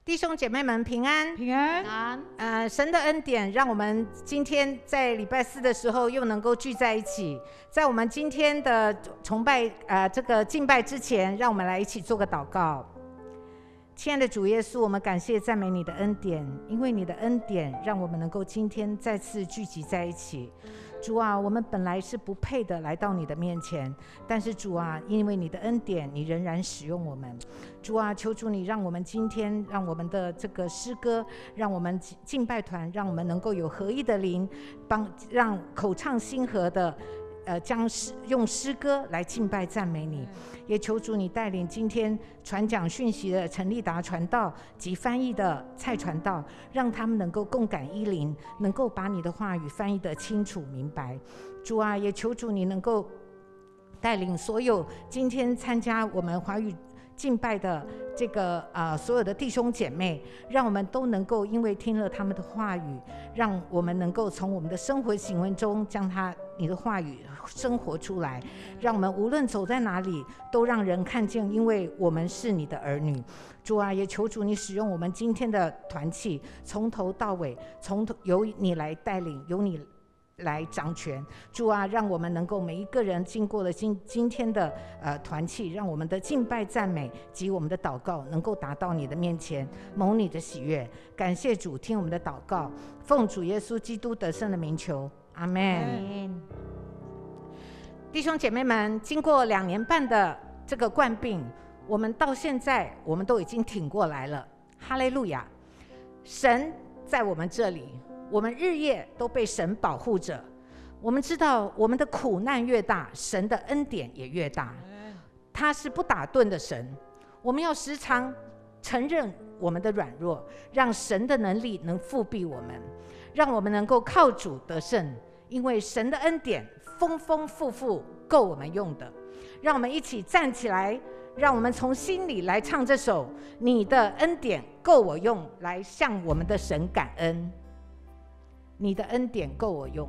弟兄姐妹们平安，平安。神的恩典让我们今天在礼拜四的时候又能够聚在一起。在我们今天的崇拜这个敬拜之前，让我们来一起做个祷告。亲爱的主耶稣，我们感谢赞美你的恩典，因为你的恩典让我们能够今天再次聚集在一起。主啊，我们本来是不配的来到你的面前，但是主啊，因为你的恩典，你仍然使用我们。主啊，求主你让我们今天，让我们的这个诗歌，让我们敬拜团，让我们能够有合一的灵，让口唱心和的用诗歌来敬拜赞美你。也求主你带领今天传讲讯息的陈立达传道及翻译的蔡传道，让他们能够共感一灵，能够把你的话语翻译得清楚明白。主啊，也求主你能够带领所有今天参加我们华语敬拜的这个所有的弟兄姐妹，让我们都能够因为听了他们的话语，让我们能够从我们的生活行为中将你的话语生活出来，让我们无论走在哪里都让人看见，因为我们是你的儿女。主啊，也求主你使用我们今天的团契，从头到尾由你来带领，由你来掌权。主啊，让我们能够每一个人经过了今天的团契，让我们的敬拜赞美及我们的祷告能够达到你的面前，蒙你的喜悦。感谢主，听我们的祷告，奉主耶稣基督得胜的名求，阿们。弟兄姐妹们，经过2年半的这个冠病，我们到现在我们都已经挺过来了，哈利路亚！神在我们这里，我们日夜都被神保护着。我们知道我们的苦难越大，神的恩典也越大。他是不打盹的神，我们要时常承认我们的软弱，让神的能力能复庇我们，让我们能够靠主得胜，因为神的恩典丰丰富富，够我们用的。让我们一起站起来，让我们从心里来唱这首你的恩典够我用，来向我们的神感恩。你的恩典够我用。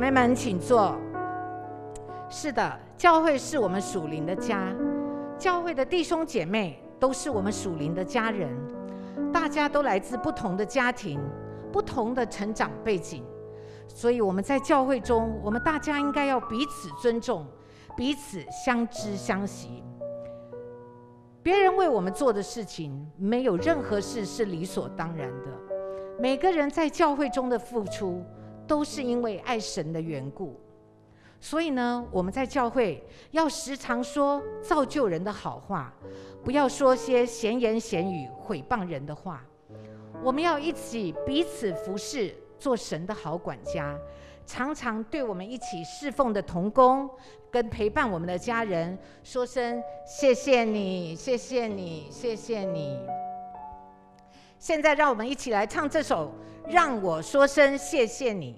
妹们，请坐。是的，教会是我们属灵的家，教会的弟兄姐妹都是我们属灵的家人，大家都来自不同的家庭，不同的成长背景，所以我们在教会中，我们大家应该要彼此尊重，彼此相知相惜。别人为我们做的事情，没有任何事是理所当然的。每个人在教会中的付出，都是因为爱神的缘故。所以呢，我们在教会要时常说造就人的好话，不要说些闲言闲语毁谤人的话。我们要一起彼此服侍，做神的好管家，常常对我们一起侍奉的同工跟陪伴我们的家人说声谢谢你，谢谢你，谢谢你。现在让我们一起来唱这首《让我说声谢谢你》，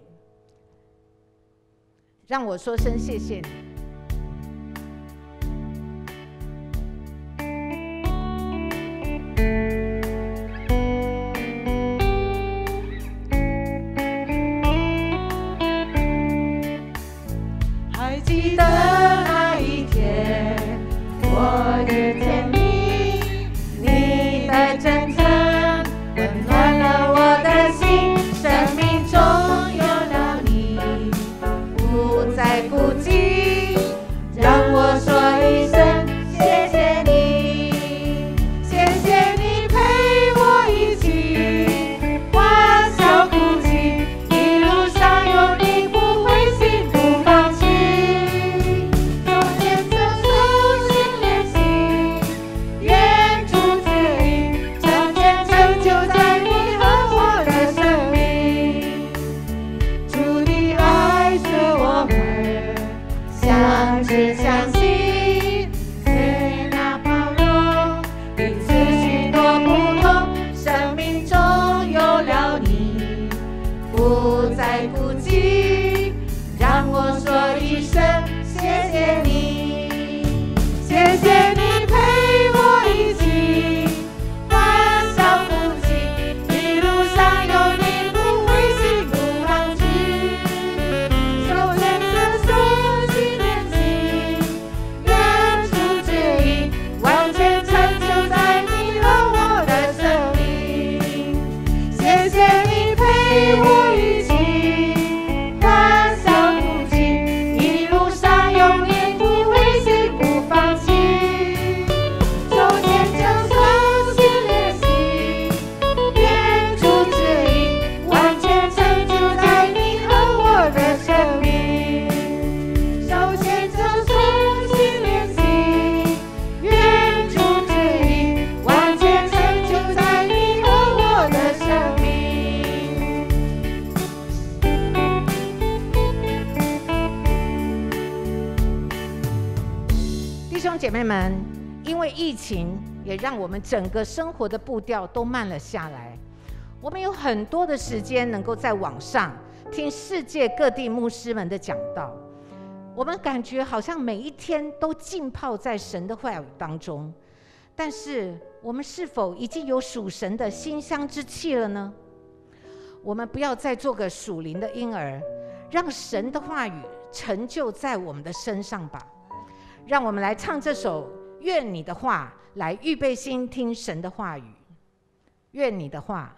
让我说声谢谢你。还记得那一天，我遇见你，你的真诚温暖了我的心，生命中有了你，不再孤寂，让我说一声谢谢你，谢谢你陪我一起欢笑哭泣，一路上有你不灰心不放弃，手牵着手心连心，愿主指引，成全成就在你和我的生命，主的爱使我们相知相惜，接纳包容，彼此许多不同，生命中有了你，不再孤寂，让我说一声谢谢你，谢谢你陪我一起欢笑哭泣，一路上有你不灰心不放弃，手牵着手心连心，愿主指引，完全成就在你和我的生命，谢谢你陪我一起欢笑哭泣，一路上有你不灰心不放弃，手牵着手心连心，愿主指引，完全成就在你和我的生命，手牵着手心连心，愿主指引，完全成就在你和我的生命。弟兄姐妹们，因为疫情，也让我们整个生活的步调都慢了下来。我们有很多的时间能够在网上听世界各地牧师们的讲道，我们感觉好像每一天都浸泡在神的话语当中。但是，我们是否已经有属神的馨香之气了呢？我们不要再做个属灵的婴儿，让神的话语成就在我们的身上吧。让我们来唱这首《愿你的话》，来预备心听神的话语。愿你的话。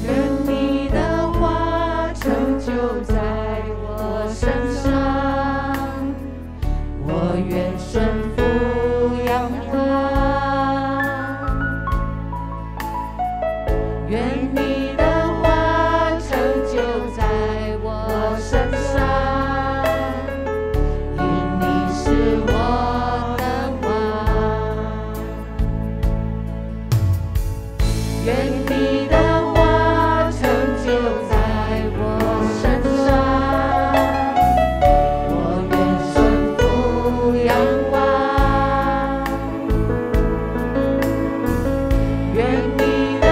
愿你的话成就在我身上，我愿顺服仰望。愿你的话成就在我身上，因你是我的王。愿你的愿你的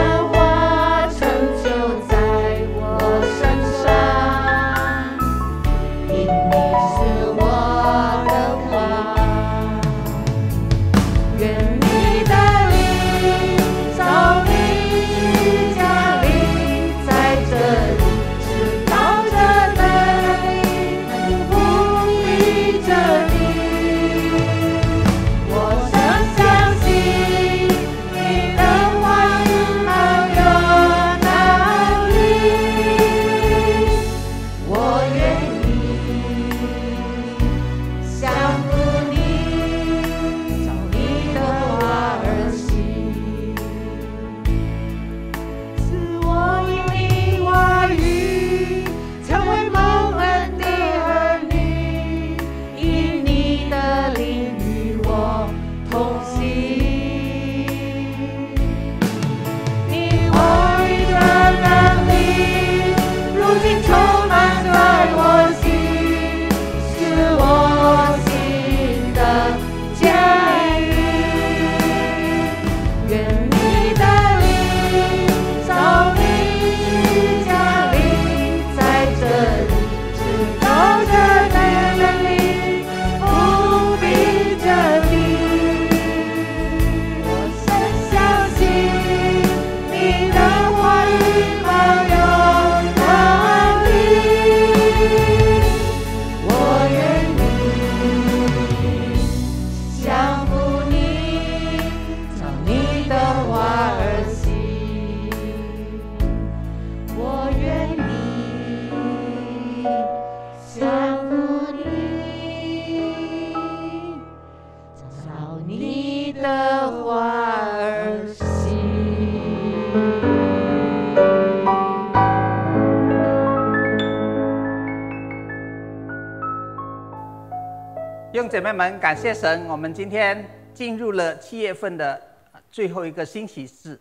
姐妹们，感谢神，我们今天进入了7月份的最后一个星期四。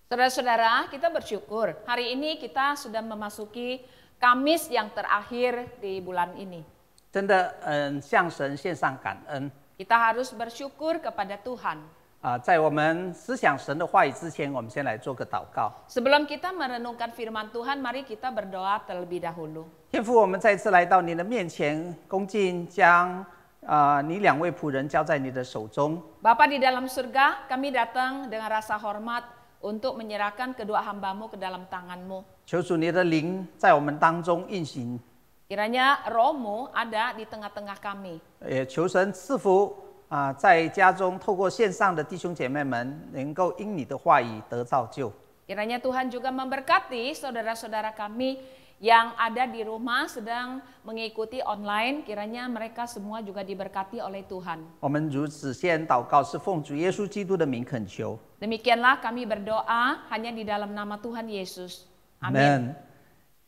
Saudara-saudara, kita bersyukur hari ini kita sudah memasuki Kamis yang terakhir di bulan ini. 真的，向神献上感恩。 Kita harus bersyukur kepada Tuhan. 在我们思想神的话语之前，我们先来做个祷告。 Sebelum kita merenungkan firman Tuhan, mari kita berdoa terlebih dahulu. 天父，我们再次来到你的面前，恭敬将你2位仆人交在你的手中。 Bapa di dalam surga, kami datang dengan rasa hormat untuk menyerahkan kedua hambamu ke dalam tangan-Mu. 求主你的灵在我们当中运行， Kiranya Roh-Mu ada di tengah-tengah kami. 也求神赐福在家中透过线上的弟兄姐妹们，能够因你的话语得造就。 Kiranya Tuhan juga memberkati saudara-saudara kami yang ada di rumah sedang mengikuti online. Kiranya mereka semua juga diberkati oleh Tuhan. 我们如此先祷告，是奉主耶稣基督的名恳求。 Demikianlah kami berdoa hanya di dalam nama Tuhan Yesus. Amin.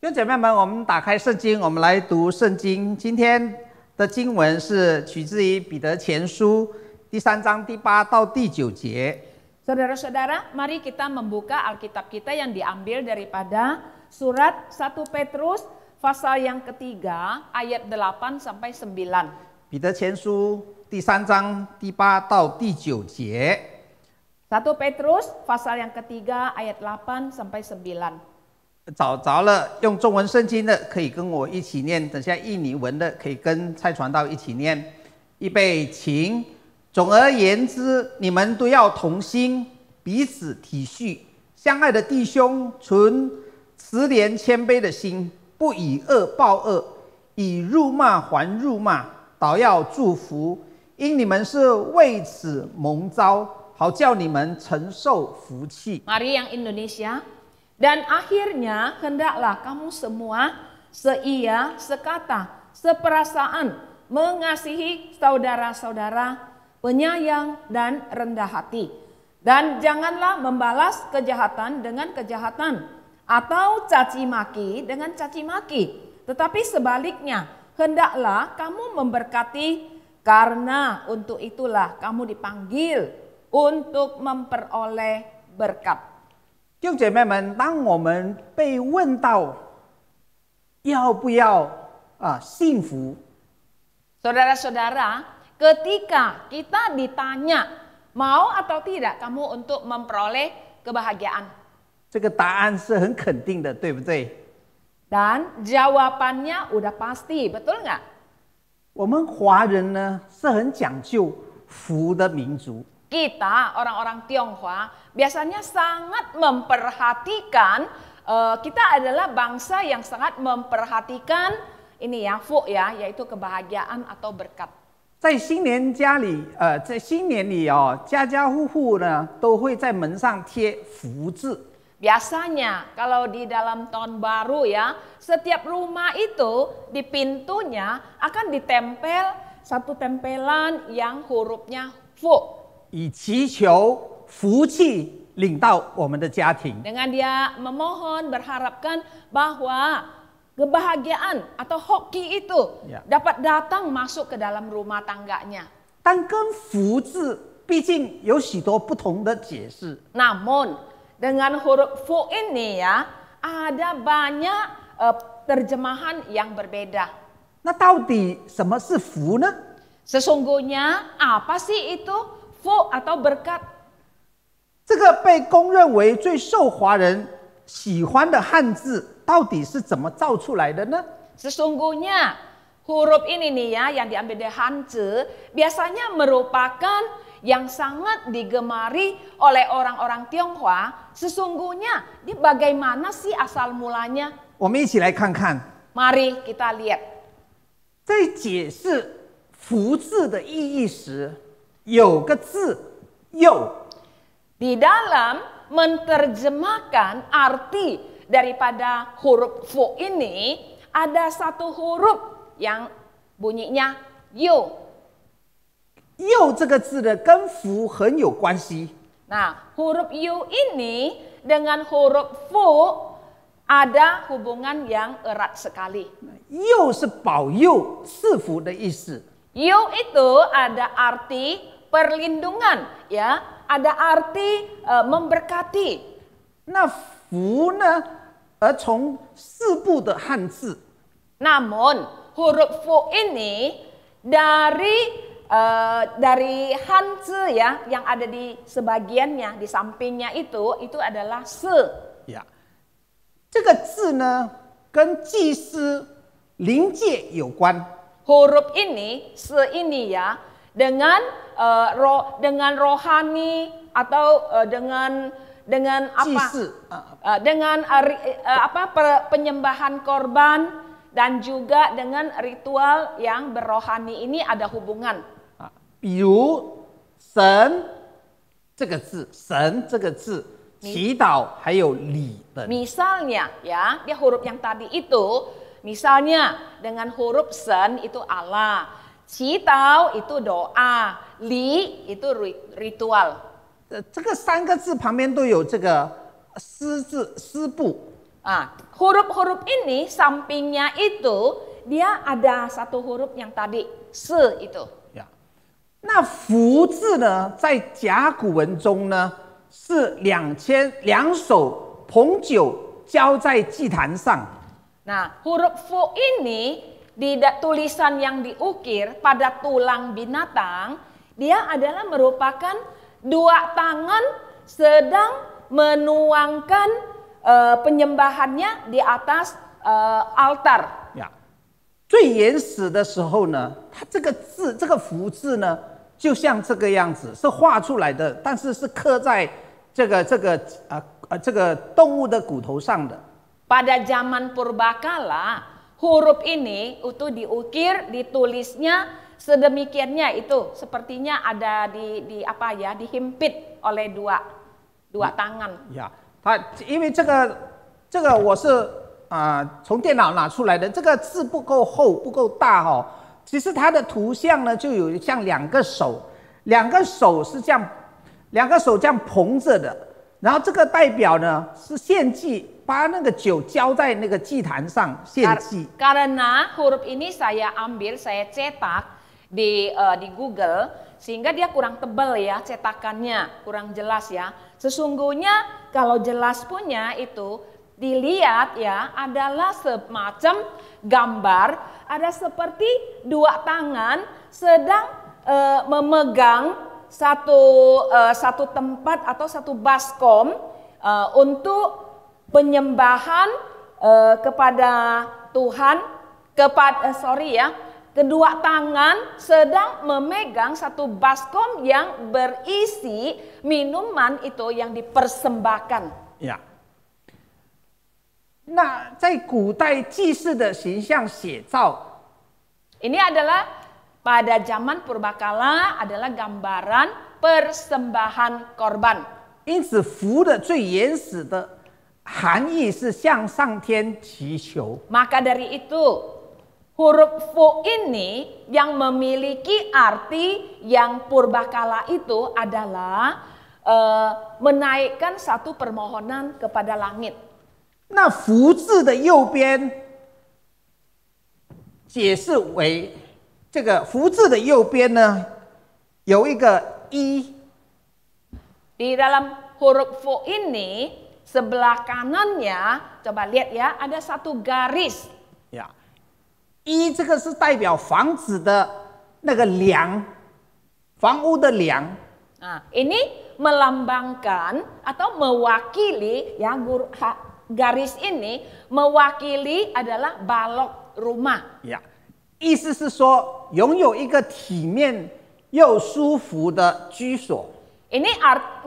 弟兄姐妹们，我们打开圣经，我们来读圣经。今天的经文是取自于彼得前书第3章第8到第9节。 Saudara-saudara, mari kita membuka Alkitab kita yang diambil daripada surat 1 Petrus pasal yang ketiga ayat 8 sampai 9. 彼得前书第3章第8到第9节。 1 Petrus pasal yang ketiga ayat 8 sampai 9. 找着了用中文圣经的可以跟我一起念，等下印尼文的可以跟蔡传道一起念。预备，请。总而言之，你们都要同心，彼此体恤，相爱的弟兄存慈怜谦卑的心，不以恶报恶，以辱骂还辱骂，倒要祝福，因你们是为此蒙召，好叫你们承受福气。 Mari yang Indonesia. Dan akhirnya hendaklah kamu semua seia, sekata, seperasaan, mengasihi saudara-saudara, penyayang dan rendah hati. Dan janganlah membalas kejahatan dengan kejahatan atau caci maki dengan caci maki. Tetapi sebaliknya, hendaklah kamu memberkati karena untuk itulah kamu dipanggil untuk memperoleh berkat. 弟兄姐妹们，当我们被问到要不要幸福， Saudara-saudara, ketika kita ditanya mau atau tidak kamu untuk memperoleh kebahagiaan, 这个答案是很肯定的，对不对？ dan jawabannya udah pasti, betul nggak? 我们华人呢是很讲究福的民族， Kita orang-orang Tionghoa biasanya sangat memperhatikan, kita adalah bangsa yang sangat memperhatikan ini ya, fu ya, yaitu kebahagiaan atau berkat. 在新年在新年里家家户户呢都会在门上贴福字。 Biasanya kalau di dalam tahun baru ya, setiap rumah itu di pintunya akan ditempel satu tempelan yang hurufnya fu. 以祈求福气领到我们的家庭。 Dengan dia memohon berharapkan bahwa kebahagiaan atau hoki itu dapat datang masuk ke dalam rumah tangganya. 但跟福字毕竟有许多不同的解释。 Namun dengan huruf fu ini ya ada banyak terjemahan yang berbeda. 那到底什么是福呢？ Sesungguhnya apa sih itu fu atau berkat? 这个被公认为最受华人喜欢的汉字，到底是怎么造出来的呢？ Sesungguhnya huruf ini nih ya yang diambil dari Hanzi biasanya merupakan yang sangat digemari oleh orang-orang Tionghoa. Sesungguhnya ini bagaimana sih asal mulanya? 我们一起来看看， Mari kita lihat. 在解释福字的意义时，有个字“又” Di dalam menerjemahkan arti daripada huruf fu ini ada satu huruf yang bunyinya yu. 又这个字呢，跟福很有关系。 Nah, huruf yu ini dengan huruf fu ada hubungan yang erat sekali. 又是保佑赐福的意思。Yu itu ada arti perlindungan, ya, ada arti memberkati. 那福呢，而从四部的汉字， Namun huruf fu ini dari Hanzi ya, yang ada di sebagiannya, di sampingnya itu adalah se. 呀，这个字呢，跟祭司灵界有关。 Huruf ini, se ini ya, dengan rohani atau dengan apa? Dengan penyembahan korban dan juga dengan ritual yang berrohani ini ada hubungan. 比如神这个字，神这个字，祈祷还有礼的。 Misalnya ya, dia huruf yang tadi itu, misalnya dengan huruf sen itu Allah, qitao itu doa, li itu ritual. 这个三个字旁边都有这个诗字诗部。 Huruf-huruf ini sampingnya itu dia ada satu huruf yang tadi se itu. 呀，那福字呢，在甲骨文中呢，是两手捧酒浇在祭坛上。 Nah, huruf fu ini di tulisan yang diukir pada tulang binatang, dia adalah merupakan dua tangan sedang menuangkan penyembahannya di atas altar. 呀，最原始的时候呢，它这个字，这个福字呢，就像这个样子，是画出来的，但是是刻在这个动物的骨头上的。 Pada zaman purbakala, huruf ini itu diukir, ditulisnya sedemikiannya itu sepertinya ada dihimpit oleh dua tangan. 呀，它因为这个我是从电脑拿出来的，这个字不够厚，不够大哦。其实它的图像呢，就有像两个手是这样，两个手这样捧着的，然后这个代表呢是献祭。 把那个酒浇在那个祭坛上献祭。 Karena huruf ini saya cetak di Google sehingga dia kurang tebal ya cetakannya, kurang jelas ya. Sesungguhnya kalau jelas punya itu dilihat ya adalah semacam gambar, ada seperti dua tangan sedang memegang satu tempat atau satu baskom untuk penyembahan kepada Tuhan, kedua tangan sedang memegang satu baskom yang berisi minuman itu yang dipersembahkan. 呀，那在古代祭祀的形象写照， Ini adalah pada zaman purbakala adalah gambaran persembahan korban. 因此福的最原始的 含义是向上天祈求。 Maka dari itu huruf fu ini yang memiliki arti yang purbakala itu adalah menaikkan satu permohonan kepada langit. 那福字的右边解释为这个福字的右边呢，有一个一。 Di dalam huruf fu ini sebelah kanannya, coba lihat ya, ada satu garis. 呀，一这个是代表房子的那个梁，房屋的梁。 Nah, ini melambangkan atau mewakili ya garis ini mewakili adalah balok rumah. 呀，意思是说拥有一个体面又舒服的居所。 Ini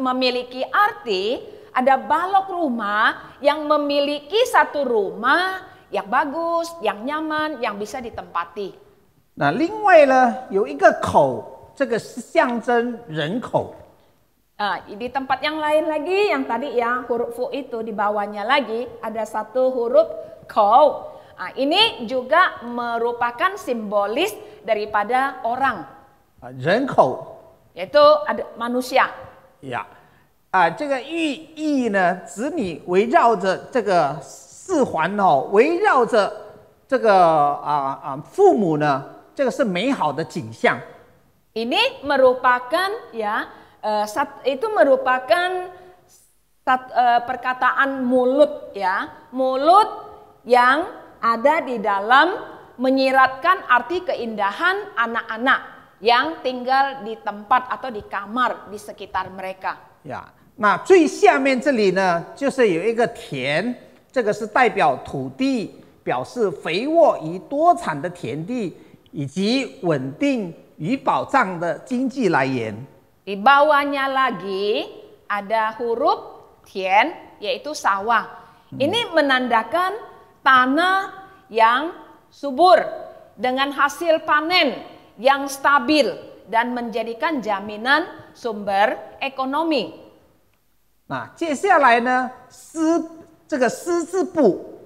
memiliki arti ada balok rumah yang memiliki satu rumah yang bagus, yang nyaman, yang bisa ditempati. 那另外呢，有一个口，这个是象征人口。 Di tempat yang lain lagi, yang tadi ya huruf fu itu di bawahnya lagi ada satu huruf kou. Ini juga merupakan simbolis daripada orang. 人口， Yaitu ada manusia. 呀，这个寓意呢，子女围绕着这个四环哦，围绕着这个父母呢，这个是美好的景象。 Ini merupakan ya itu merupakan perkataan mulut ya, mulut yang ada di dalam menyiratkan arti keindahan anak-anak yang tinggal di tempat atau di kamar di sekitar mereka. 呀，那最下面这里呢，就是有一个田，这个是代表土地，表示肥沃与多产的田地，以及稳定与保障的经济来源。 Di bawahnya lagi ada huruf tian, yaitu sawah. Ini menandakan tanah yang subur dengan hasil panen yang stabil dan menjadikan jaminan sumber ekonomi. 那接下来呢，这个丝字部，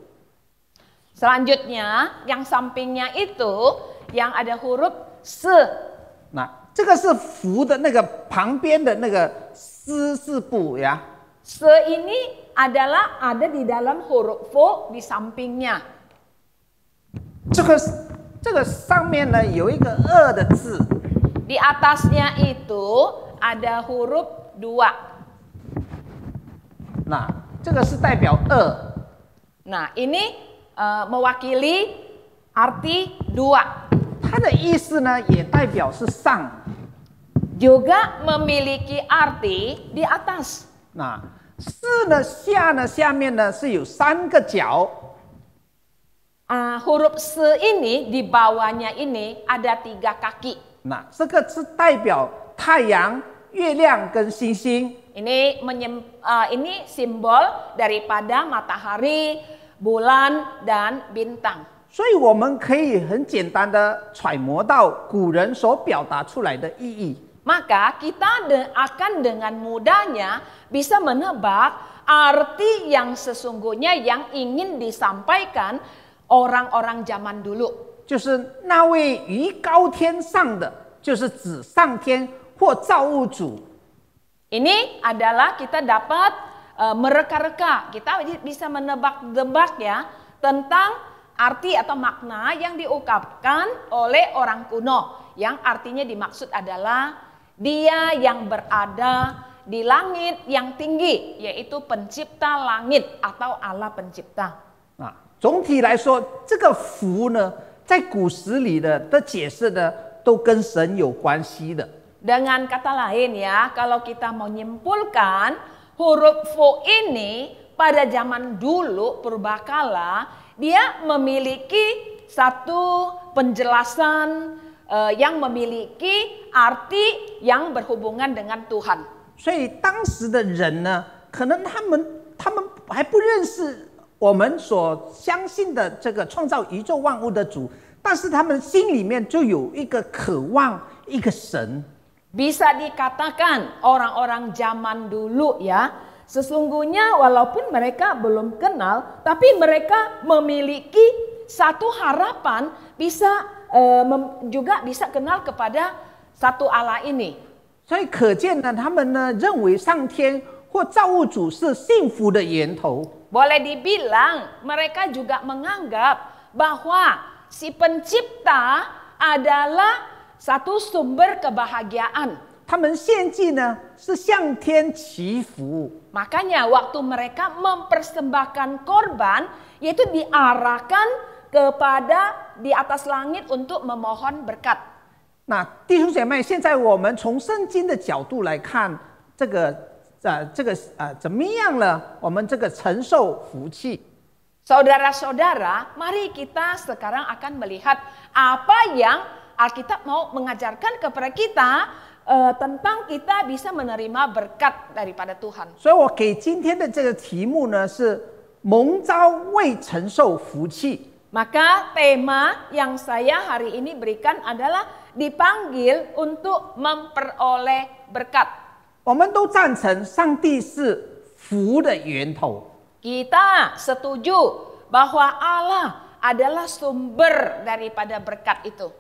Selanjutnya yang sampingnya itu yang ada huruf se. 那这个是福的那个旁边的那个丝字部呀。 Se ini adalah ada di dalam huruf fo di sampingnya. 这个上面呢有一个二的字， Di atasnya itu ada huruf 2. 那这个是代表二。 Nah, ini mewakili arti 2. 它的意思呢也代表是上。 Juga memiliki arti di atas. 那四呢下面呢是有3个角。 Huruf se ini di bawahnya ini ada 3 kaki. 那这个是代表太阳、月亮跟星星。 Ini simbol daripada matahari, bulan, dan bintang. 所以我们可以很简单的揣摩到古人所表达出来的意义。 Maka kita akan dengan mudahnya bisa menebak arti yang sesungguhnya yang ingin disampaikan orang-orang zaman dulu. 就是那位于高天上的，就是指上天或造物主。 Ini adalah kita dapat mereka-reka, kita bisa menebak-nebak ya tentang arti atau makna yang diungkapkan oleh orang kuno, yang artinya dimaksud adalah Dia yang berada di langit yang tinggi, yaitu pencipta langit atau Allah pencipta. 总体来说，这个福呢，在古时里的解释呢，都跟神有关系的。 Dengan kata lain ya, kalau kita menyimpulkan huruf fo ini pada zaman dulu purbakala, dia memiliki satu penjelasan yang memiliki arti yang berhubungan dengan Tuhan. 所以当时的人呢，可能他们还不认识我们所相信的这个创造宇宙万物的主，但是他们心里面就有一个渴望，一个神。 Bisa dikatakan orang-orang zaman dulu ya, sesungguhnya walaupun mereka belum kenal, tapi mereka memiliki satu harapan juga bisa kenal kepada satu Allah ini. 所以可见呢，他们呢认为上天或造物主是幸福的源头。 Boleh dibilang mereka juga menganggap bahwa si pencipta adalah satu sumber kebahagiaan. 他们献祭呢是向天祈福。 Makanya waktu mereka mempersembahkan korban, yaitu diarahkan kepada di atas langit untuk memohon berkat. 那弟兄姐妹，现在我们从圣经的角度来看，怎么样呢？我们这个承受福气。 Saudara-saudara, mari kita sekarang akan melihat apa yang Alkitab mau mengajarkan kepada kita tentang kita bisa menerima berkat daripada Tuhan. 所以我给今天的这个题目呢是蒙召为承受福气。 Maka tema yang saya hari ini berikan adalah dipanggil untuk memperoleh berkat. 我们都赞成上帝是福的源头。 Kita setuju bahwa Allah adalah sumber daripada berkat itu.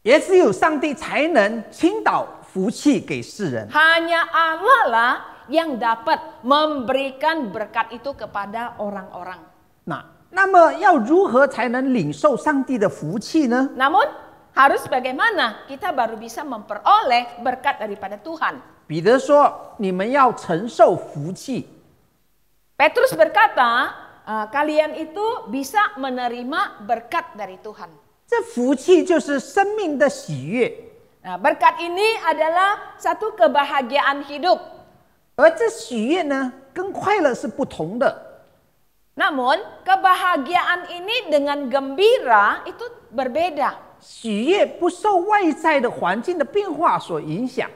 也只有上帝才能倾倒福气给世人。 Hanya Allah lah yang dapat memberikan berkat itu kepada orang-orang. 那么要如何才能领受上帝的福气呢？ Namun harus bagaimana kita baru bisa memperoleh berkat daripada Tuhan. 彼得说：“你们要承受福气。” Petrus berkata, kalian itu bisa menerima berkat dari Tuhan. 这福气就是生命的喜悦， Nah, berkat ini adalah satu kebahagiaan hidup. 而这喜悦呢，跟快乐是不同的。 Namun, kebahagiaan ini dengan gembira itu berbeda. 喜悦不受外在的环境的变化所影响，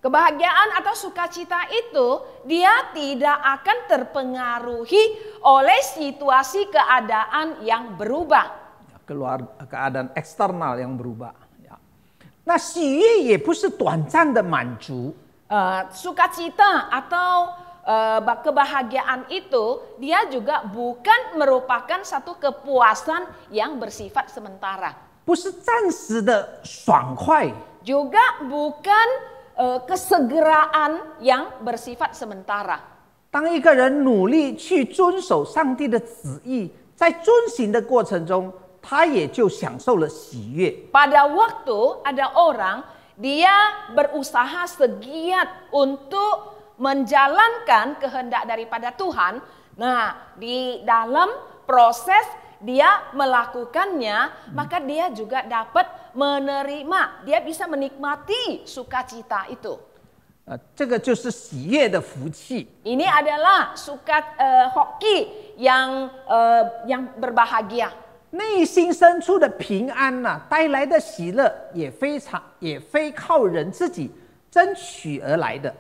Kebahagiaan atau sukacita itu dia tidak akan terpengaruhi oleh situasi keadaan yang berubah. keluar keadaan eksternal yang berubah. Ya. 那喜悦也不是短暂的满足， Sukacita atau kebahagiaan itu dia juga bukan merupakan satu kepuasan yang bersifat sementara. 不是暂时的爽快， Juga bukan kesegeraan yang bersifat sementara. 当一个人努力去遵守上帝的旨意，在遵行的过程中，他也就享受了喜悦。 Pada waktu ada orang dia berusaha segiat untuk menjalankan kehendak daripada Tuhan. Nah, di dalam proses dia melakukannya, maka dia juga dapat menerima, dia bisa menikmati sukacita itu. 这个就是喜悦的福气。 Ini adalah hoki yang berbahagia. 内心深处的平安呐、带来的喜乐也非靠人自己争取而来的。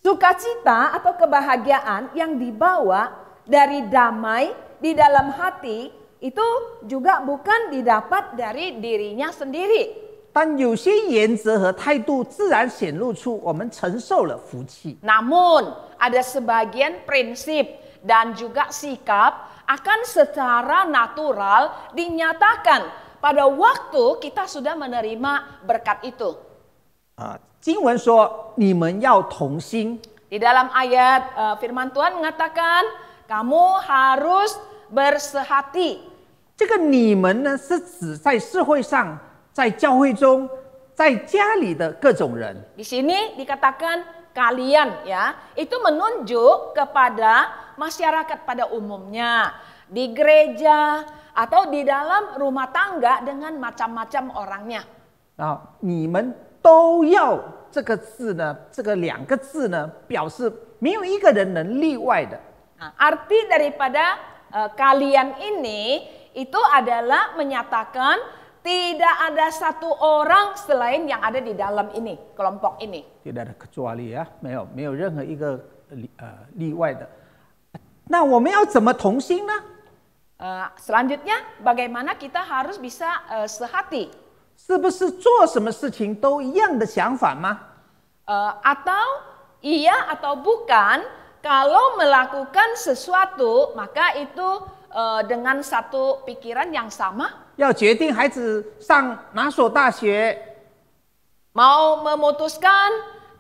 Sukacita atau kebahagiaan yang dibawa dari damai di dalam hati itu juga bukan didapat dari dirinya sendiri. 但有些原则和态度自然显露出我们承受了福气。 Namun ada sebagian prinsip dan juga sikap akan secara natural dinyatakan pada waktu kita sudah menerima berkat itu. 经文说：“你们要同心。” Di dalam ayat firman Tuhan mengatakan kamu harus bersehati. 这个你们呢，是指在社会上、在教会中、在家里的各种人。 Di sini dikatakan kalian ya, itu menunjuk kepada masyarakat pada umumnya, di gereja atau di dalam rumah tangga dengan macam-macam orangnya. 你们都要这个字呢，这个两个字呢，表示没有一个人能例外的。 Nah, arti daripada kalian ini itu adalah menyatakan tidak ada satu orang selain yang ada di dalam ini, kelompok ini. tidak ada kecuali ya，没有任何一个例外的。那我们要怎么同心呢？ Selanjutnya, bagaimana kita harus bisa sehati? 是不是做什么事情都一样的想法吗？ Atau iya atau bukan, kalau melakukan sesuatu maka itu dengan satu pikiran yang sama. 要决定孩子上哪所大学， Mau memutuskan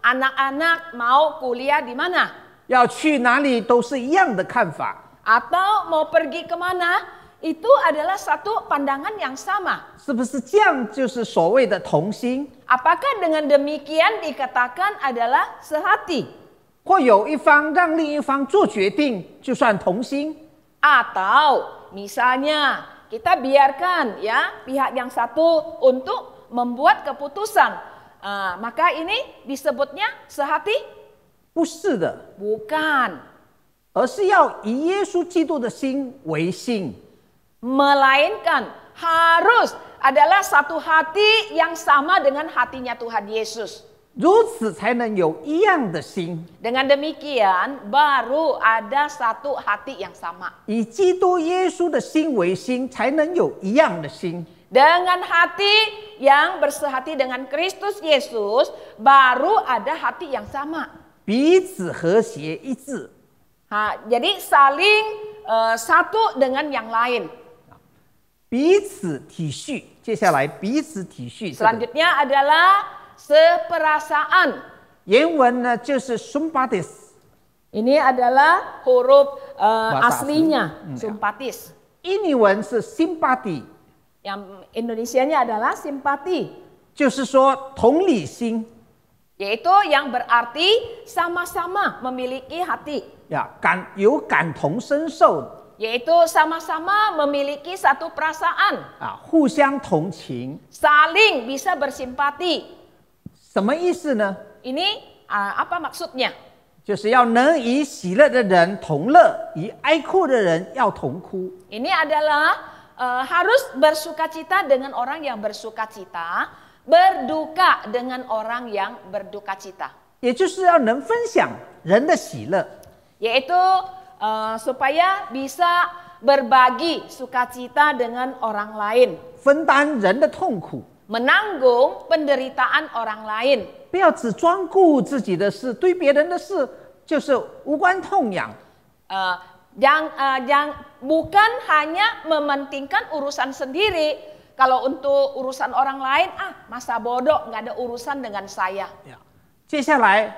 anak-anak mau kuliah di mana, 要去哪里都是一样的看法。 atau mau pergi kemana, itu adalah satu pandangan yang sama. 是不是这样就是所谓的同心？ Apakah dengan demikian dikatakan adalah sehati? 或有一方让另一方做决定，就算同心？ Atau misalnya kita biarkan ya pihak yang satu untuk membuat keputusan, maka ini disebutnya sehati? 不是的， Bukan, 而是要以耶稣基督的心为心。 melainkan harus adalah satu hati yang sama dengan hatinya Tuhan Yesus. 如此才能有一样的心， Dengan demikian baru ada satu hati yang sama. 以基督耶稣的心为心，才能有一样的心。 Dengan hati yang bersehati dengan Kristus Yesus, baru ada hati yang sama. 彼此和谐一致， Jadi saling satu dengan yang lain. 彼此体恤。接下来彼此体恤， Selanjutnya adalah seperasaan. 原文呢就是 sympathis， Ini adalah huruf Bahasa aslinya, asli. sympatis. 印尼文是 sympathy， Yang Indonesianya adalah simpati, 就是说同理心 yaitu yang berarti sama-sama memiliki hati, 呀，有感同身受 yaitu sama-sama memiliki satu perasaan, 啊，互相同情， saling bisa bersimpati. 什么意思呢？ Ini apa maksudnya? 就是要能与喜乐的人同乐，与哀哭的人要同哭。 Ini adalah harus bersukacita dengan orang yang bersukacita, berduka dengan orang yang berduka cita. 也就是要能分享人的喜乐， Yaitu supaya bisa berbagi sukacita dengan orang lain, 分担人的痛苦， menanggung penderitaan orang lain. 不要只专顾自己的事，对别人的事就是无关痛痒。 Bukan hanya mementingkan urusan sendiri. Kalau untuk urusan orang lain, masa bodoh, nggak ada urusan dengan saya. 接下来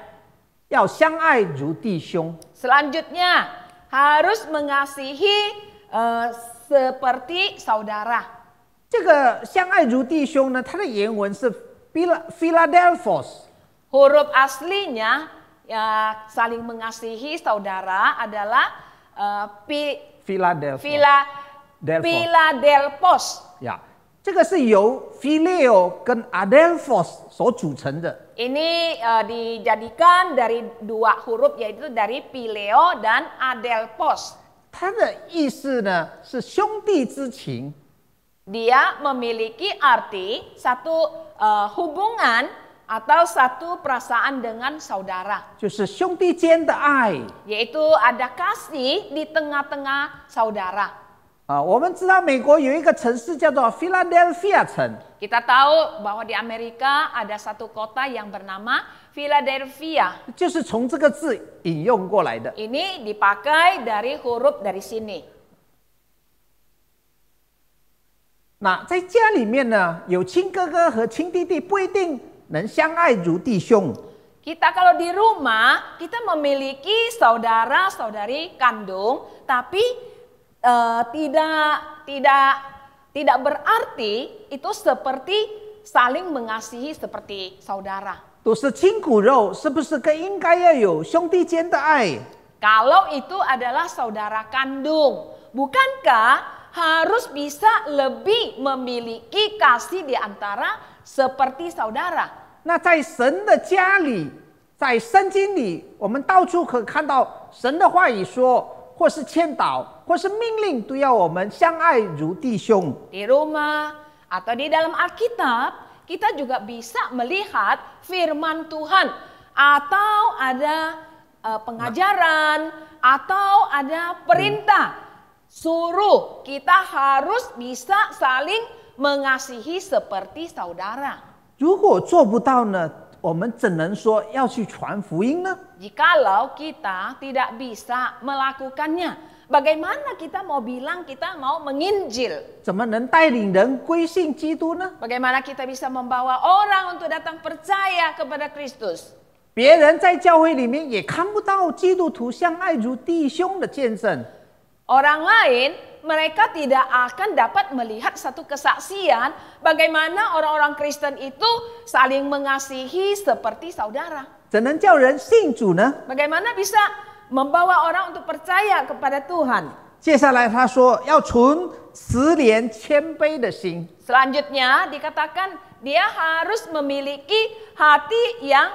要相爱如弟兄， Selanjutnya harus mengasihi seperti saudara. 这个相爱如弟兄呢，它的原文是 Philadelphos， Huruf aslinya ya saling mengasihi saudara adalah Philadelphos. 呀，这个是由 Phileo 跟 Adelphos 所组成的。 Ini dijadikan dari dua huruf, yaitu dari Phileo dan Adelphos. 它的意思呢是兄弟之情， Dia memiliki arti satu hubungan atau satu perasaan dengan saudara, 就是兄弟间的爱。 yaitu ada kasih di tengah-tengah saudara. 我们知道美国有一个城市叫做 Philadelphia 城， Kita tahu bahwa di Amerika ada satu kota yang bernama Philadelphia. 就是从这个字引用过来的。 Ini dipakai dari huruf dari sini. 那在家里面呢，有亲哥哥和亲弟弟，不一定能相爱如弟兄。 Kita kalau di rumah, kita memiliki saudara-saudari kandung, tapi tidak berarti itu seperti saling mengasihi seperti saudara. 都是亲骨肉，是不是更应该要有兄弟间的爱？ Kalau itu adalah saudara kandung, bukankah harus bisa lebih memiliki kasih di antara seperti saudara? 那在神的家里，在圣经里，我们到处可看到神的话语说，或是劝导，或是命令，都要我们相爱如弟兄。 Di rumah atau di dalam Alkitab, kita juga bisa melihat firman Tuhan atau ada pengajaran atau ada perintah suruh kita harus bisa saling mengasihi seperti saudara. 如果做不到呢，我们怎能说要去传福音呢？ Jikalau kita tidak bisa melakukannya, bagaimana kita mau bilang kita mau menginjil? 怎么能带领人归信基督呢？ Bagaimana kita bisa membawa orang untuk datang percaya kepada Kristus? 别人在教会里面也看不到基督徒相爱如弟兄的见证。 Orang lain, mereka tidak akan dapat melihat satu kesaksian bagaimana orang-orang Kristen itu saling mengasihi seperti saudara. 怎能叫人信主呢？ Bagaimana bisa membawa orang untuk percaya kepada Tuhan? 接下来他说要存慈怜谦卑的心， Selanjutnya dikatakan dia harus memiliki hati yang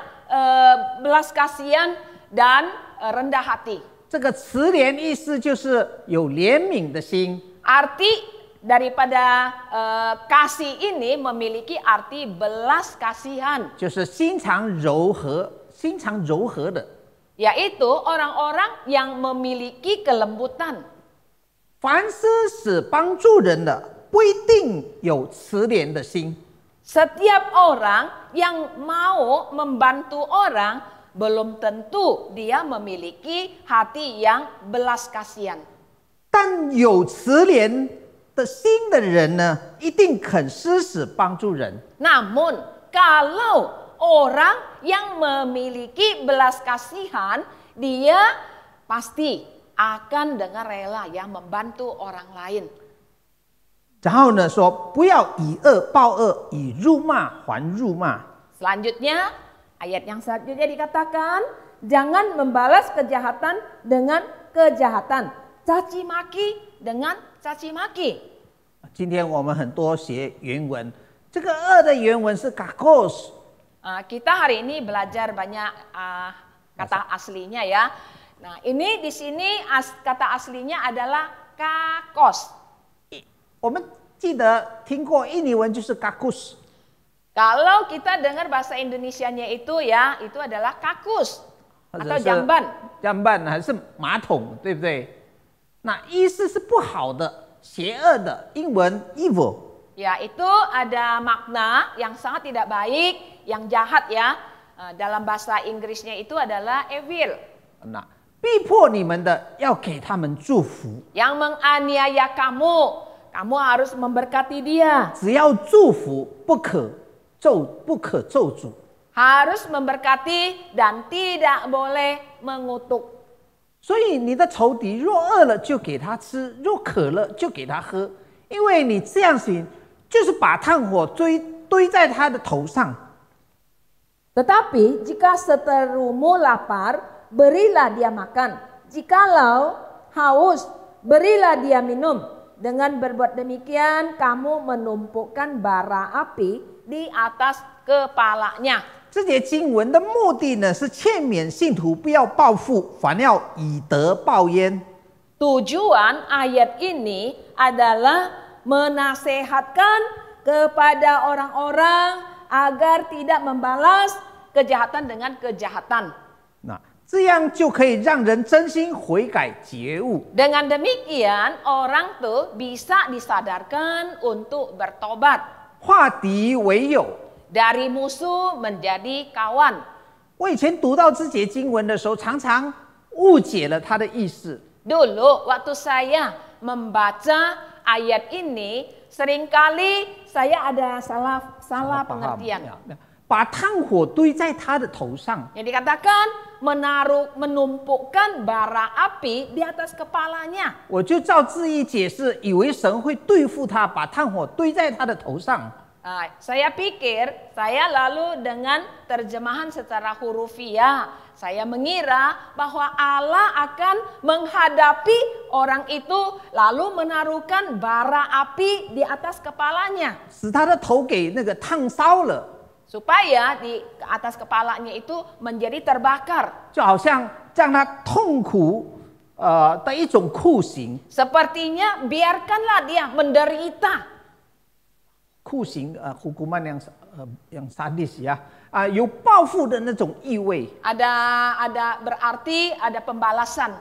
belas kasihan dan rendah hati. 这个慈怜意思就是有怜悯的心。 Arti daripada kasih ini memiliki arti belas kasihan, 就是心肠柔和的。 yaitu orang-orang yang memiliki kelembutan. 凡施使帮助人的，不一定有慈怜的心。 Setiap orang yang mau membantu orang belum tentu dia memiliki hati yang belas kasihan. 但有慈怜的心的人呢，一定肯施使帮助人。 Namun kalau orang yang memiliki belas kasihan, dia pasti akan dengan rela yang membantu orang lain. 然后呢说不要以恶报恶，以辱骂还辱骂。 Selanjutnya, ayat yang selanjutnya dikatakan, jangan membalas kejahatan dengan kejahatan, caci maki dengan caci maki. 今天我们很多学原文，这个恶的原文是 kakos。 Kita hari ini belajar banyak kata aslinya ya. Nah, ini di sini kata aslinya adalah kakos. 我们记得听过印尼文就是 kakus。 Kalau kita dengar bahasa Indonesianya itu ya, itu adalah kakus atau jamban. jamban 还是马桶，对不对？那意思是不好的、邪恶的，英文 evil。 Ya, itu ada makna yang sangat tidak baik, yang jahat ya. Dalam bahasa Inggrisnya itu adalah evil. 那逼迫你们的要给他们祝福， Yang menganiaya kamu, kamu harus memberkati dia. 只要祝福，不可咒诅。 Harus memberkati dan tidak boleh mengutuk. 所以你的仇敌若饿了就给他吃，若渴了就给他喝，因为你这样行，就是把炭火堆在他的头上。 Tetapi jika seterumu lapar, berilah dia makan. Jikalau haus, berilah dia minum. Dengan berbuat demikian, kamu menumpukkan bara api di atas kepalanya. 这节经文的目的呢，是劝勉信徒不要报复，反要以德报怨。 Tujuan ayat ini adalah menasehatkan kepada orang-orang agar tidak membalas kejahatan dengan kejahatan. 那这样就可以让人真心悔改觉悟。 Dengan demikian orang tuh bisa disadarkan untuk bertobat. 化敌为友。 Dari musuh menjadi kawan. 我以前读到这节经文的时候，常常误解了它的意思。 Dulu waktu saya membaca ayat ini, seringkali saya ada salah pengertian. 把炭火堆在他的头上， Yang dikatakan menumpukkan bara api di atas kepalanya. 我就照字义解释，以为神会对付他，把炭火堆在他的头上。 Saya pikir, saya lalu dengan terjemahan secara hurufiah, saya mengira bahwa Allah akan menghadapi orang itu lalu menaruhkan bara api di atas kepalanya. 使他的头给那个烫烧了， Supaya di atas kepalanya itu menjadi terbakar. 就好像让他痛苦的一种酷刑。 Sepertinya biarkanlah dia menderita. 酷刑hukuman yang sadis ya, 有报复的那种意味。 Ada berarti ada pembalasan.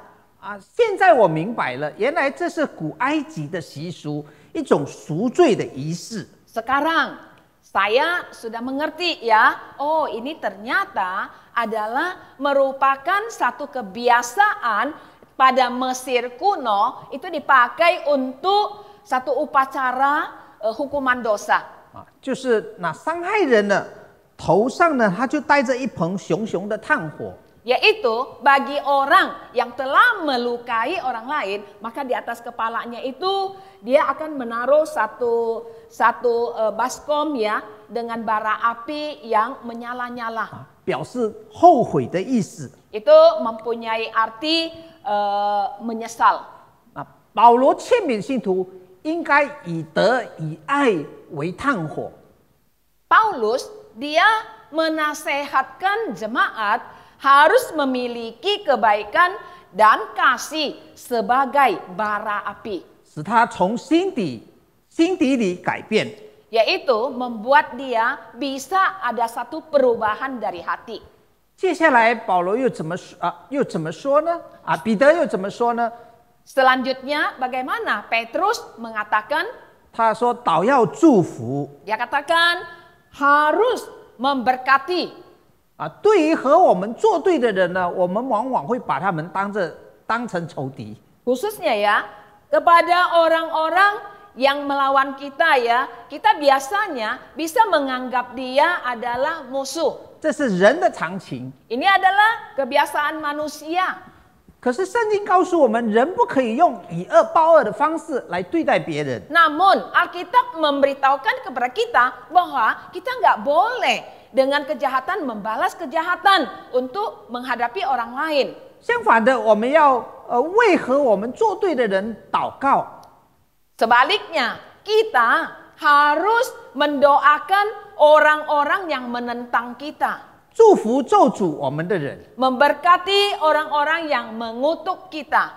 现在我明白了，原来这是古埃及的习俗，一种赎罪的仪式。 Sekarang saya sudah mengerti ya. Oh, ini ternyata adalah merupakan satu kebiasaan pada Mesir kuno, itu dipakai untuk satu upacara hukuman dosa. 就是那伤害人的头上呢，他就带着一盆熊熊的炭火。 Yaitu bagi orang yang telah melukai orang lain, maka di atas kepalanya itu dia akan menaruh satu baskom ya dengan bara api yang menyala-nyala. 表示后悔的意思。 Itu mempunyai arti menyesal. 保罗劝勉信徒应该以德以爱为炭火。 Paulus dia menasehatkan jemaat harus memiliki kebaikan dan kasih sebagai bara api. 使他从心底里改变。 Yaitu membuat dia bisa ada satu perubahan dari hati. 接下来保罗又怎么说呢？彼得又怎么说呢？ Selanjutnya bagaimana Petrus mengatakan? 他说倒要祝福。 Dia katakan harus memberkati. 对于和我们作对的人呢，我们往往会把他们当成仇敌。 Khususnya ya kepada orang-orang yang melawan kita ya, kita biasanya bisa menganggap dia adalah musuh. 这是人的常情。 Ini adalah kebiasaan manusia. 可是圣经告诉我们，人不可以用以恶报恶的方式来对待别人。 Namun Alkitab memberitahukan kepada kita bahwa kita nggak boleh dengan kejahatan membalas kejahatan untuk menghadapi orang lain. 相反的，我们要为和我们作对的人祷告。 Sebaliknya, kita harus mendoakan orang-orang yang menentang kita. 祝福咒诅我们的人， Memberkati orang-orang yang mengutuk kita.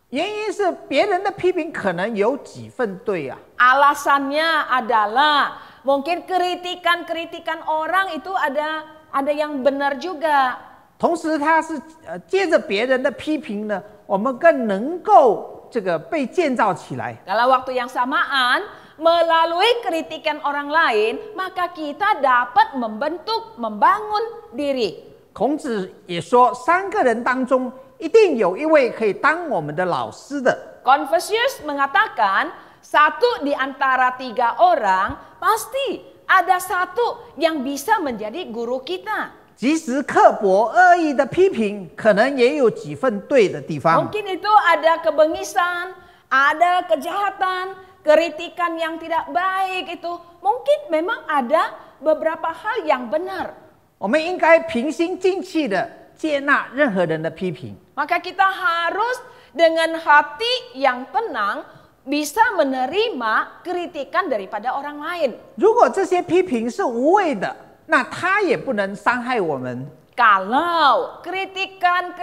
原因是别人的批评可能有几分对啊。 Alasannya adalah mungkin kritikan-kritikan orang itu ada yang benar juga. 同时，他是借着别人的批评呢，我们更能够这个被建造起来。 Dalam waktu yang samaan, melalui kritikan orang lain, maka kita dapat membangun diri. 孔子也说，3个人当中一定有一位可以当我们的老师的。 Confucius mengatakan, satu di antara 3 orang pasti ada satu yang bisa menjadi guru kita. 即使刻薄恶意的批评，可能也有几分对的地方。 Mungkin itu ada kebengisan, ada kejahatan, kritikan yang tidak baik itu. Mungkin memang ada beberapa hal yang benar. 我们应该平心静气的接纳任何人的批评。 Maka kita harus dengan hati yang tenang bisa menerima kritikan daripada orang lain. 如果这些批评是无谓的，那他也不能伤害我们。 Kalau kritikan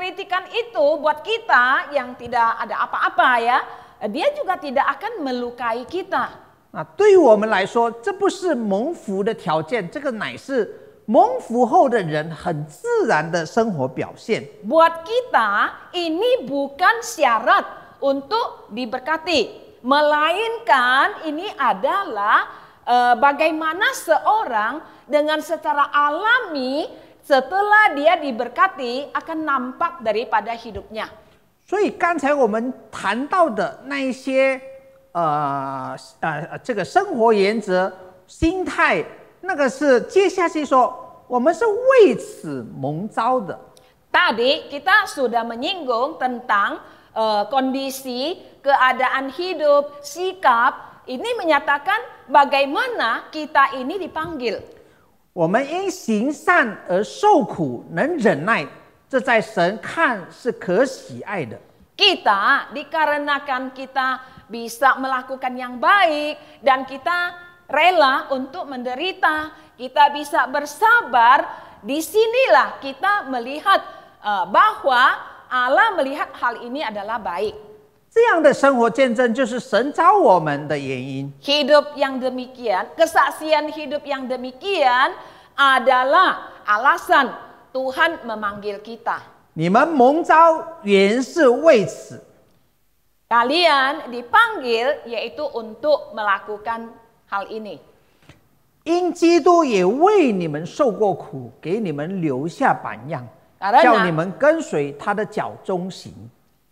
itu buat kita yang tidak ada apa-apa ya, dia juga tidak akan melukai kita. 那对于我们来说，这不是蒙福的条件，这个乃是蒙福后的人很自然的生活表现。 Buat kita ini bukan syarat untuk diberkati, melainkan ini adalah bagaimana seorang dengan secara alami setelah dia diberkati akan nampak daripada hidupnya. 所以刚才我们谈到的那一些这个生活原则、心态，那个是接下去说，我们是为此蒙召的。 Tadi kita sudah menyinggung tentang kondisi, keadaan hidup, sikap. Ini menyatakan bagaimana kita ini dipanggil. 我们因行善而受苦，能忍耐，这在神看是可喜爱的。 Kita dikarenakan kita bisa melakukan yang baik dan kita rela untuk menderita, kita bisa bersabar. Disinilah kita melihat bahwa Allah melihat hal ini adalah baik. 这样的生活见证就是神召我们的原因。 Hidup yang demikian, kesaksian hidup yang demikian adalah alasan Tuhan memanggil kita. 你们蒙召原是为此。 Kalian dipanggil yaitu untuk melakukan hal ini. 因基督也为你们受过苦，给你们留下榜样，叫你们跟随他的脚中行。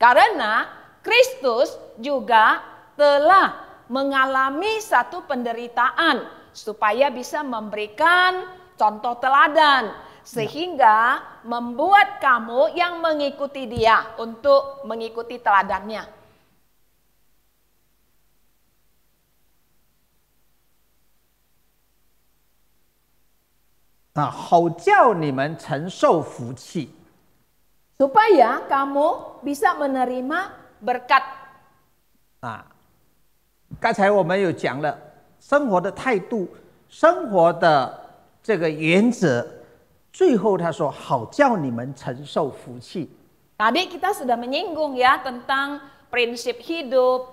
Karena Kristus juga telah mengalami satu penderitaan supaya bisa memberikan contoh teladan sehingga membuat kamu yang mengikuti dia untuk mengikuti teladannya. 好叫你们承受福气。 Supaya kamu bisa menerima berkat. 刚才我们有讲了生活的态度，生活的这个原则，最后他说好叫你们承受福气。 Tadi kita sudah menyinggung ya tentang prinsip hidup,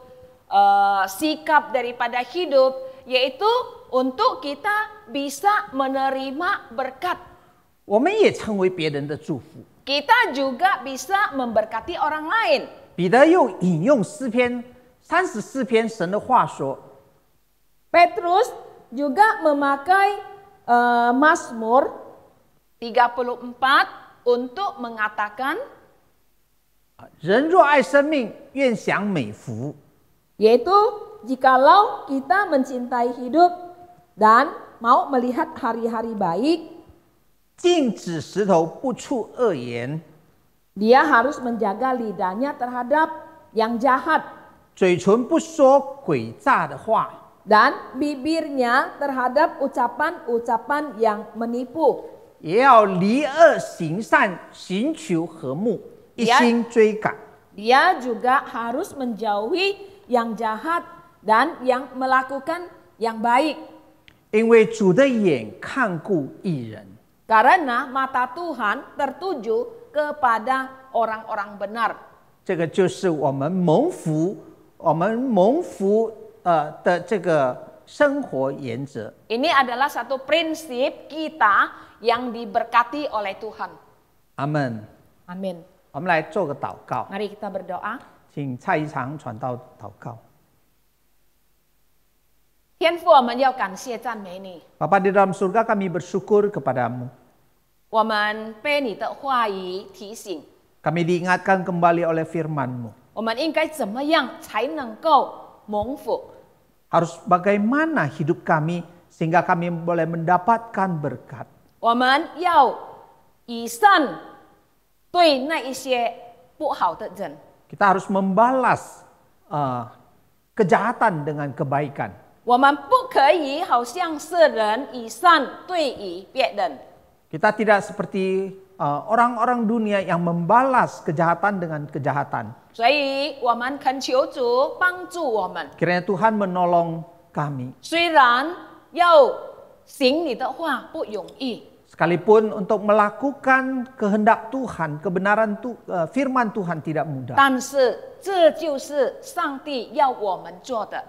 sikap daripada hidup, yaitu untuk kita bisa menerima berkat. 我们也成为别人的祝福。 Kita juga bisa memberkati orang lain. 彼得又引用诗篇34篇神的话说 Petrus juga memakai Mazmur 34 untuk mengatakan 人若爱生命，愿享美福。 yaitu jikalau kita mencintai hidup dan mau melihat hari-hari baik, 禁止石头不出恶言， Dia harus menjaga lidahnya terhadap yang jahat 嘴唇不说诡诈的话， dan bibirnya terhadap ucapan-ucapan yang menipu. 也要离恶行善，寻求和睦，一心追赶。 Dia juga harus menjauhi yang jahat dan yang melakukan yang baik. 因为主的眼看顾义人， Karena mata Tuhan tertuju kepada orang-orang benar. 这个就是我们蒙福的这个生活原则。 Ini adalah satu prinsip kita yang diberkati oleh Tuhan. 阿门。 Amin. 我们来做个祷告， Mari kita berdoa. 请蔡一常传道祷告。 Thiên父, 我们要感谢赞美你， Bapa di dalam surga, kami bersyukur kepadamu. 我们被你的话语提醒， Kami diingatkan kembali oleh firman-Mu. 我们应该怎么样才能够蒙福？ Harus bagaimana hidup kami sehingga kami boleh mendapatkan berkat. 我们要以善对那一些不好的人， Kita harus membalas kejahatan dengan kebaikan. 我们不可以好像世人以善对于别人。 Kita tidak seperti orang-orang dunia yang membalas kejahatan dengan kejahatan. 所以，我们恳求主帮助我们。 Kiranya Tuhan menolong kami. 虽然要行你的话不容易， Sekalipun untuk melakukan kehendak Tuhan, kebenaran firman Tuhan tidak mudah. 但是这就是上帝要我们做的。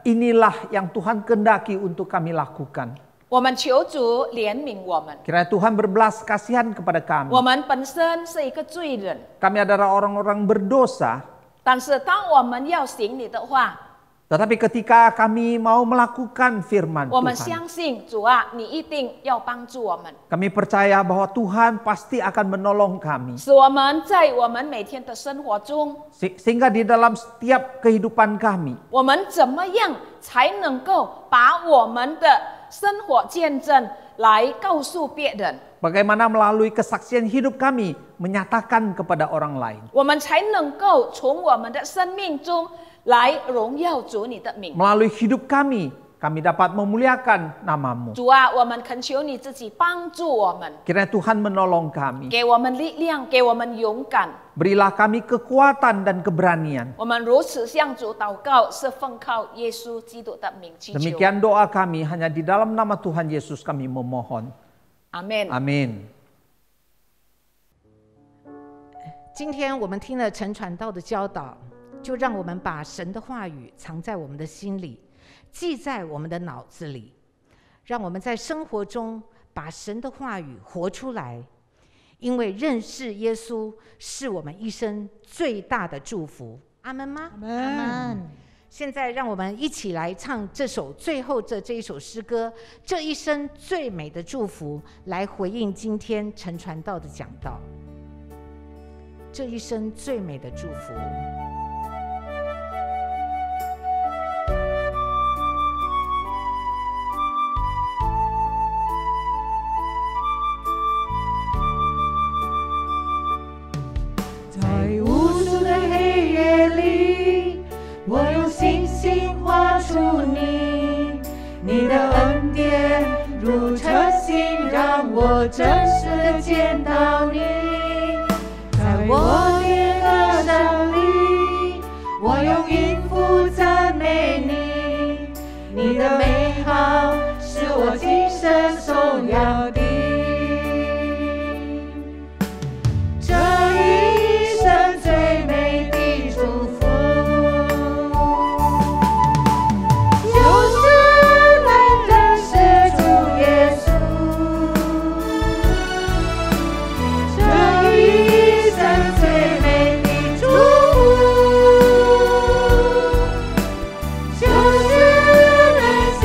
Inilah yang Tuhan kehendaki untuk kami lakukan. 我们求主怜悯我们。 Kiranya Tuhan berbelas kasihan kepada kami. 我们本身是一个罪人， Kami adalah orang-orang berdosa. 但是当我们要行你的话， Tetapi ketika kami mau melakukan firman 我们 Tuhan, 相信主啊，你一定要帮助我们， kami percaya bahwa Tuhan pasti akan menolong kami. 使我们在我们每天的生活中， Sehingga di dalam setiap kehidupan kami, 我们怎么样才能够把我们的生活见证来告诉别人， bagaimana melalui kesaksian hidup kami menyatakan kepada orang lain. 我们才能够从我们的生命中来荣耀主你的名。 Melalui hidup kami dapat memuliakan nama-Mu. 主啊，我们恳求你自己帮助我们， Kiranya Tuhan menolong kami. 给我们力量，给我们勇敢。 Berilah kami kekuatan dan keberanian. 我们如此向主祷告，是奉靠耶稣基督的名祈求。 Demikian doa kami, hanya di dalam nama Tuhan Yesus kami memohon. 阿门。 Amin. 今天我们听了陈传道的教导，就让我们把神的话语藏在我们的心里，记在我们的脑子里，让我们在生活中把神的话语活出来。因为认识耶稣是我们一生最大的祝福。阿门吗？阿门。现在让我们一起来唱这首最后这一首诗歌，这一生最美的祝福，来回应今天陈传道的讲道。这一生最美的祝福。在无数的黑夜里，我用星星画出你，你的恩典如晨星，让我真实的见到你。在我的歌声里，我用音符赞美你，你的美好是我今生荣耀的。这一生最美的祝福，就是能认识主耶稣。这一生最美的祝福，就是能信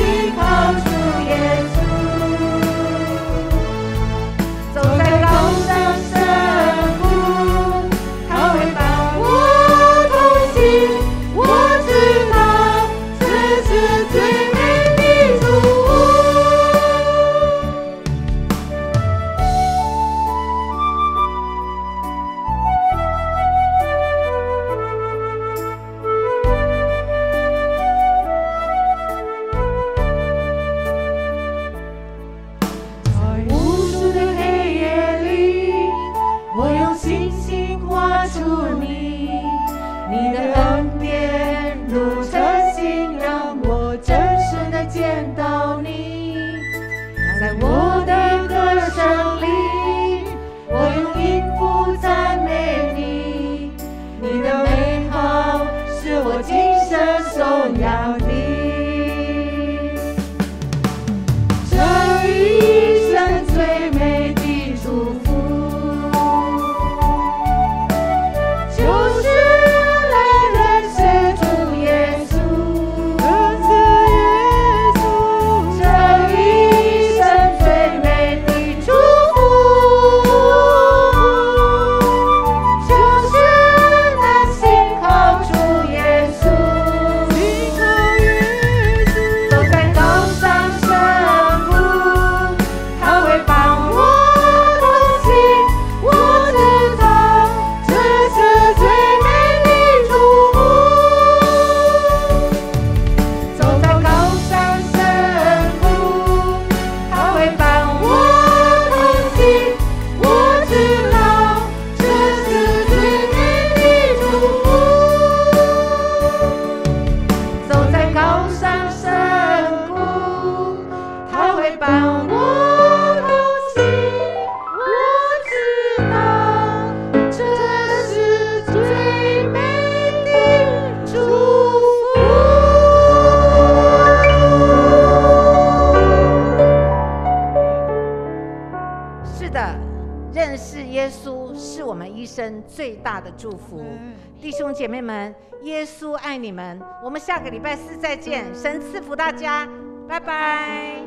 稣是我们一生最大的祝福。弟兄姐妹们，耶稣爱你们。我们下个礼拜4再见，神赐福大家，拜拜。